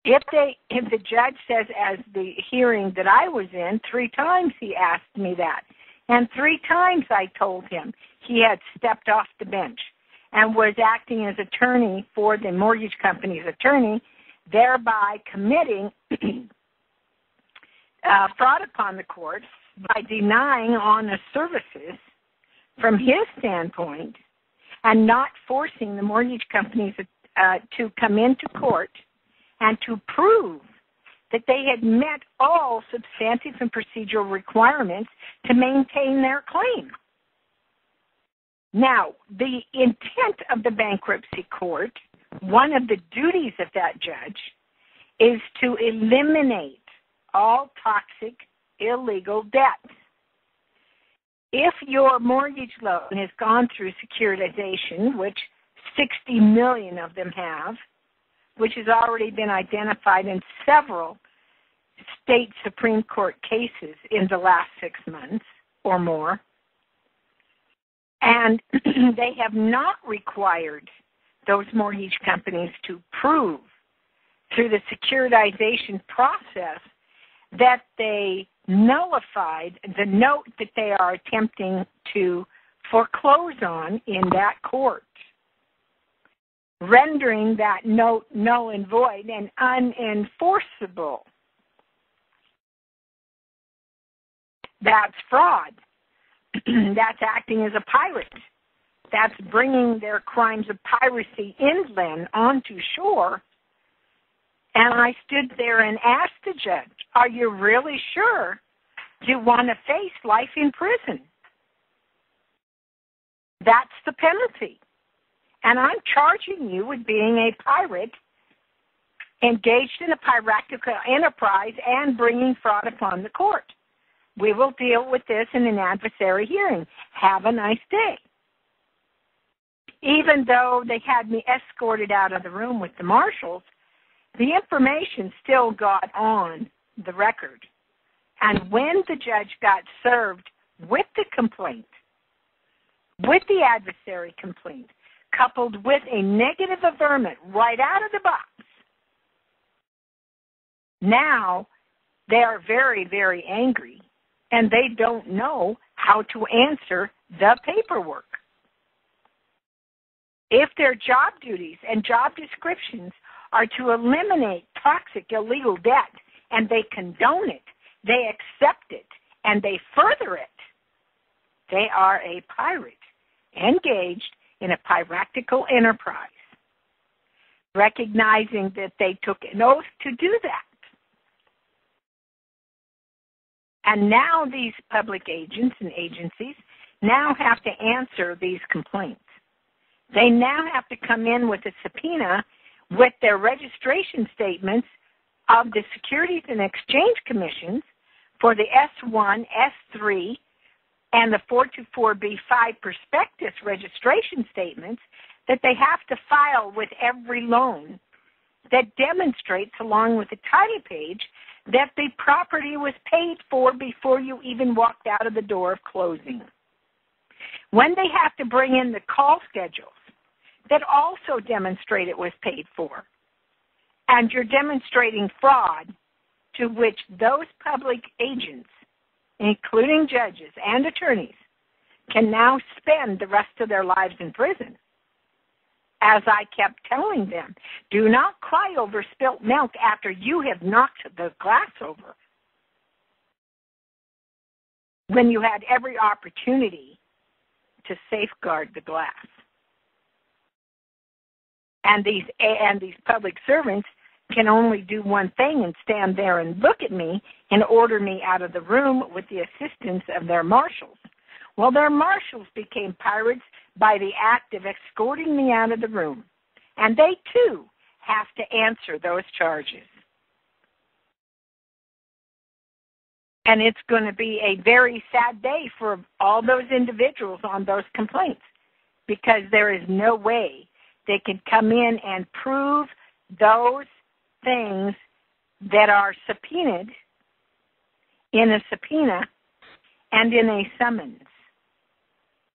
If the judge says, as the hearing that I was in, 3 times he asked me that. And 3 times I told him he had stepped off the bench and was acting as attorney for the mortgage company's attorney, thereby committing fraud upon the court by denying honest services from his standpoint and not forcing the mortgage companies to come into court and to prove that they had met all substantive and procedural requirements to maintain their claim. Now, the intent of the bankruptcy court, one of the duties of that judge, is to eliminate all toxic, illegal debts. If your mortgage loan has gone through securitization, which 60 million of them have, which has already been identified in several state Supreme Court cases in the last 6 months or more, and they have not required those mortgage companies to prove through the securitization process that they nullified the note that they are attempting to foreclose on in that court, rendering that note null and void and unenforceable. That's fraud. That's acting as a pirate. That's bringing their crimes of piracy inland onto shore. And I stood there and asked the judge, are you really sure you want to face life in prison? That's the penalty. And I'm charging you with being a pirate engaged in a piratical enterprise and bringing fraud upon the court. We will deal with this in an adversary hearing. Have a nice day. Even though they had me escorted out of the room with the marshals, the information still got on the record. And when the judge got served with the complaint, with the adversary complaint, coupled with a negative averment right out of the box, now they are very, very angry, and they don't know how to answer the paperwork. If their job duties and job descriptions are to eliminate toxic, illegal debt, and they condone it, they accept it, and they further it, they are a pirate engaged in a piratical enterprise, recognizing that they took an oath to do that. And now these public agents and agencies now have to answer these complaints. They now have to come in with a subpoena with their registration statements of the Securities and Exchange Commissions for the S1, S3, and the 424B5 prospectus registration statements that they have to file with every loan that demonstrates, along with the title page, that the property was paid for before you even walked out of the door of closing. When they have to bring in the call schedules that also demonstrate it was paid for, and you're demonstrating fraud to which those public agents, including judges and attorneys, can now spend the rest of their lives in prison. As I kept telling them, do not cry over spilt milk after you have knocked the glass over, when you had every opportunity to safeguard the glass. And these public servants can only do one thing and stand there and look at me and order me out of the room with the assistance of their marshals. Well, their marshals became pirates by the act of escorting me out of the room. And they, too, have to answer those charges. And it's going to be a very sad day for all those individuals on those complaints, because there is no way they can come in and prove those things that are subpoenaed in a subpoena and in a summons.